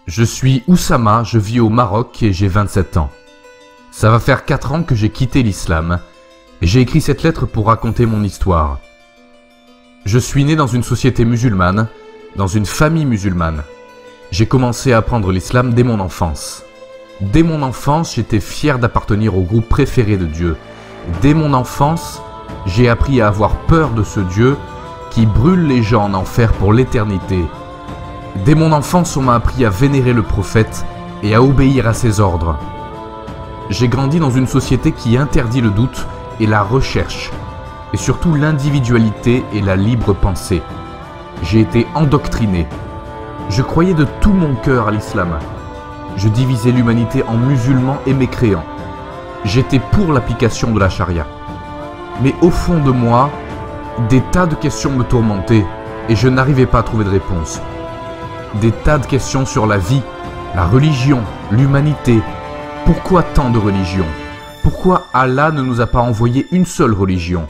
Je suis Oussama, je vis au Maroc et j'ai 27 ans. Ça va faire 4 ans que j'ai quitté l'islam et j'ai écrit cette lettre pour raconter mon histoire. Je suis né dans une société musulmane, dans une famille musulmane. J'ai commencé à apprendre l'islam dès mon enfance. Dès mon enfance, j'étais fier d'appartenir au groupe préféré de Dieu. Dès mon enfance, j'ai appris à avoir peur de ce Dieu qui brûle les gens en enfer pour l'éternité. Dès mon enfance, on m'a appris à vénérer le prophète et à obéir à ses ordres. J'ai grandi dans une société qui interdit le doute et la recherche, et surtout l'individualité et la libre pensée. J'ai été endoctriné. Je croyais de tout mon cœur à l'islam. Je divisais l'humanité en musulmans et mécréants. J'étais pour l'application de la charia. Mais au fond de moi, des tas de questions me tourmentaient et je n'arrivais pas à trouver de réponse. Des tas de questions sur la vie, la religion, l'humanité. Pourquoi tant de religions? Pourquoi Allah ne nous a pas envoyé une seule religion?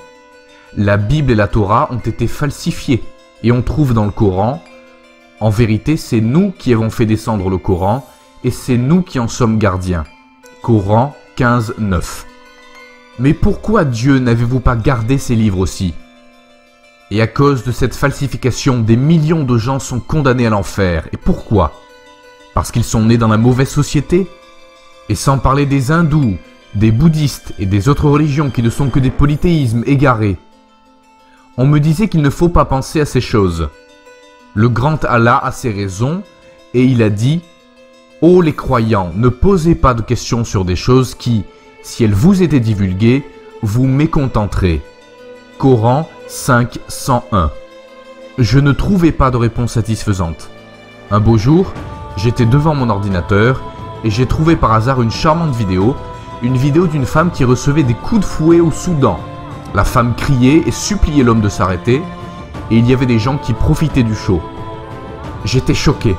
La Bible et la Torah ont été falsifiées et on trouve dans le Coran, en vérité c'est nous qui avons fait descendre le Coran et c'est nous qui en sommes gardiens. Coran 15, 9. Mais pourquoi Dieu n'avez-vous pas gardé ces livres aussi? Et à cause de cette falsification, des millions de gens sont condamnés à l'enfer. Et pourquoi? Parce qu'ils sont nés dans la mauvaise société? Et sans parler des hindous, des bouddhistes et des autres religions qui ne sont que des polythéismes égarés. On me disait qu'il ne faut pas penser à ces choses. Le grand Allah a ses raisons et il a dit « Ô les croyants, ne posez pas de questions sur des choses qui, si elles vous étaient divulguées, vous mécontenterez. » Coran 5, 101. Je ne trouvais pas de réponse satisfaisante. Un beau jour, j'étais devant mon ordinateur et j'ai trouvé par hasard une charmante vidéo, une vidéo d'une femme qui recevait des coups de fouet au Soudan. La femme criait et suppliait l'homme de s'arrêter et il y avait des gens qui profitaient du show. J'étais choqué.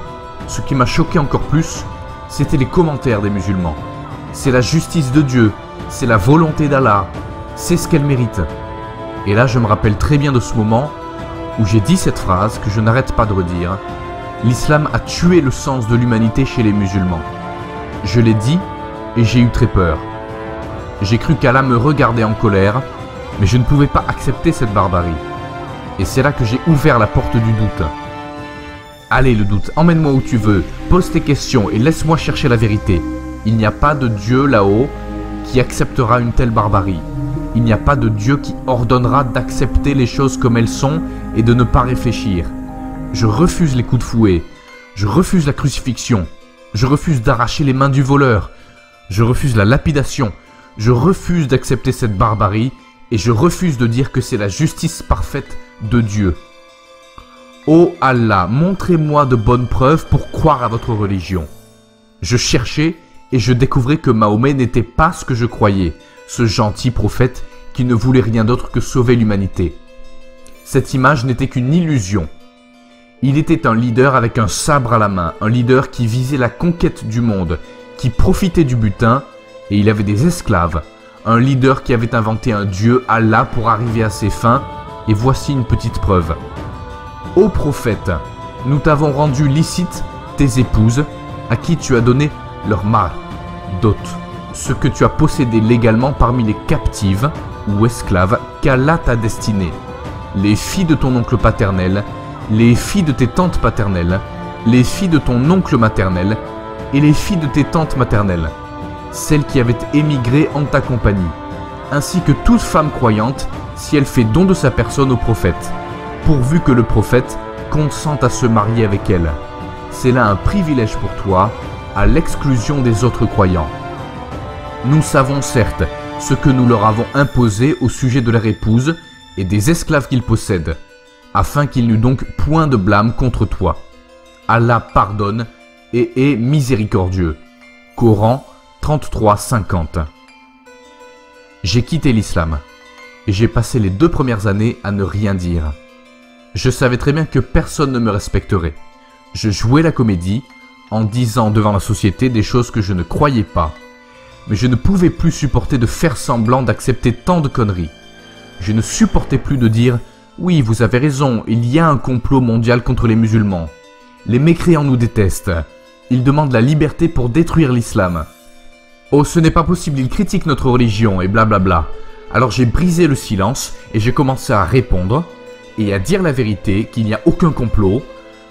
Ce qui m'a choqué encore plus, c'était les commentaires des musulmans. C'est la justice de Dieu, c'est la volonté d'Allah, c'est ce qu'elle mérite. Et là, je me rappelle très bien de ce moment où j'ai dit cette phrase que je n'arrête pas de redire. L'islam a tué le sens de l'humanité chez les musulmans. Je l'ai dit et j'ai eu très peur. J'ai cru qu'Allah me regardait en colère, mais je ne pouvais pas accepter cette barbarie. Et c'est là que j'ai ouvert la porte du doute. Allez le doute, emmène-moi où tu veux, pose tes questions et laisse-moi chercher la vérité. Il n'y a pas de Dieu là-haut qui acceptera une telle barbarie. Il n'y a pas de Dieu qui ordonnera d'accepter les choses comme elles sont et de ne pas réfléchir. Je refuse les coups de fouet. Je refuse la crucifixion. Je refuse d'arracher les mains du voleur. Je refuse la lapidation. Je refuse d'accepter cette barbarie et je refuse de dire que c'est la justice parfaite de Dieu. Ô Allah, montrez-moi de bonnes preuves pour croire à votre religion. Je cherchais et je découvrais que Mahomet n'était pas ce que je croyais. Ce gentil prophète qui ne voulait rien d'autre que sauver l'humanité. Cette image n'était qu'une illusion. Il était un leader avec un sabre à la main, un leader qui visait la conquête du monde, qui profitait du butin, et il avait des esclaves. Un leader qui avait inventé un Dieu, Allah, pour arriver à ses fins, et voici une petite preuve. Ô prophète, nous t'avons rendu licite tes épouses, à qui tu as donné leur mar, dot. Ce que tu as possédé légalement parmi les captives ou esclaves qu'Allah t'a destinées, les filles de ton oncle paternel, les filles de tes tantes paternelles, les filles de ton oncle maternel et les filles de tes tantes maternelles, celles qui avaient émigré en ta compagnie, ainsi que toute femme croyante si elle fait don de sa personne au prophète, pourvu que le prophète consente à se marier avec elle. C'est là un privilège pour toi, à l'exclusion des autres croyants. Nous savons certes ce que nous leur avons imposé au sujet de leur épouse et des esclaves qu'ils possèdent, afin qu'il n'y eût donc point de blâme contre toi. Allah pardonne et est miséricordieux. Coran 33, 50. J'ai quitté l'islam et j'ai passé les 2 premières années à ne rien dire. Je savais très bien que personne ne me respecterait. Je jouais la comédie en disant devant la société des choses que je ne croyais pas. Mais je ne pouvais plus supporter de faire semblant d'accepter tant de conneries. Je ne supportais plus de dire « Oui, vous avez raison, il y a un complot mondial contre les musulmans. Les mécréants nous détestent. Ils demandent la liberté pour détruire l'islam. Oh, ce n'est pas possible, ils critiquent notre religion et blablabla. Alors j'ai brisé le silence et j'ai commencé à répondre et à dire la vérité, qu'il n'y a aucun complot,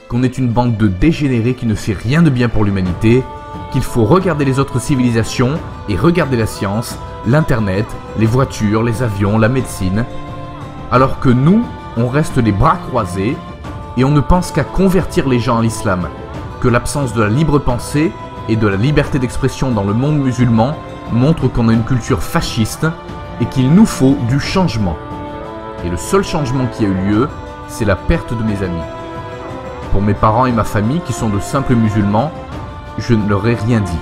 qu'on est une bande de dégénérés qui ne fait rien de bien pour l'humanité, qu'il faut regarder les autres civilisations et regarder la science, l'internet, les voitures, les avions, la médecine. Alors que nous, on reste les bras croisés et on ne pense qu'à convertir les gens à l'islam, que l'absence de la libre pensée et de la liberté d'expression dans le monde musulman montre qu'on a une culture fasciste et qu'il nous faut du changement. Et le seul changement qui a eu lieu, c'est la perte de mes amis. Pour mes parents et ma famille qui sont de simples musulmans, je ne leur ai rien dit.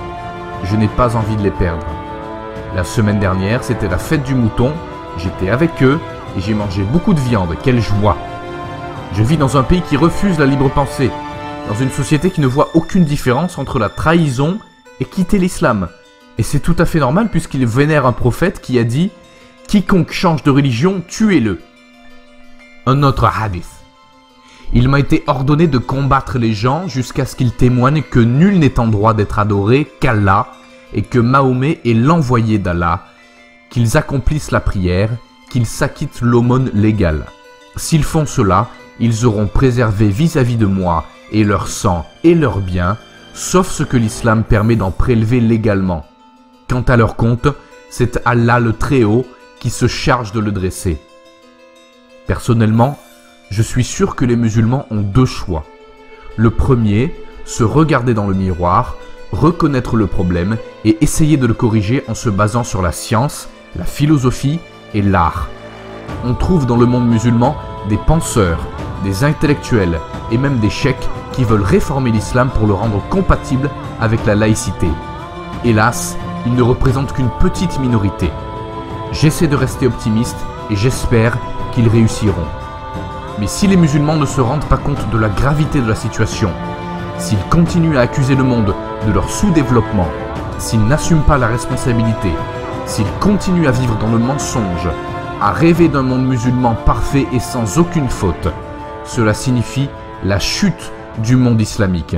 Je n'ai pas envie de les perdre. La semaine dernière, c'était la fête du mouton, j'étais avec eux et j'ai mangé beaucoup de viande, quelle joie! Je vis dans un pays qui refuse la libre pensée, dans une société qui ne voit aucune différence entre la trahison et quitter l'islam. Et c'est tout à fait normal puisqu'il vénère un prophète qui a dit « Quiconque change de religion, tuez-le ». Un autre hadith. Il m'a été ordonné de combattre les gens jusqu'à ce qu'ils témoignent que nul n'est en droit d'être adoré qu'Allah et que Mahomet est l'envoyé d'Allah, qu'ils accomplissent la prière, qu'ils s'acquittent l'aumône légale. S'ils font cela, ils auront préservé vis-à-vis de moi et leur sang et leurs biens, sauf ce que l'islam permet d'en prélever légalement. Quant à leur compte, c'est Allah le Très-Haut qui se charge de le dresser. Personnellement, je suis sûr que les musulmans ont deux choix. Le premier, se regarder dans le miroir, reconnaître le problème et essayer de le corriger en se basant sur la science, la philosophie et l'art. On trouve dans le monde musulman des penseurs, des intellectuels et même des cheikhs qui veulent réformer l'islam pour le rendre compatible avec la laïcité. Hélas, ils ne représentent qu'une petite minorité. J'essaie de rester optimiste et j'espère qu'ils réussiront. Mais si les musulmans ne se rendent pas compte de la gravité de la situation, s'ils continuent à accuser le monde de leur sous-développement, s'ils n'assument pas la responsabilité, s'ils continuent à vivre dans le mensonge, à rêver d'un monde musulman parfait et sans aucune faute, cela signifie la chute du monde islamique.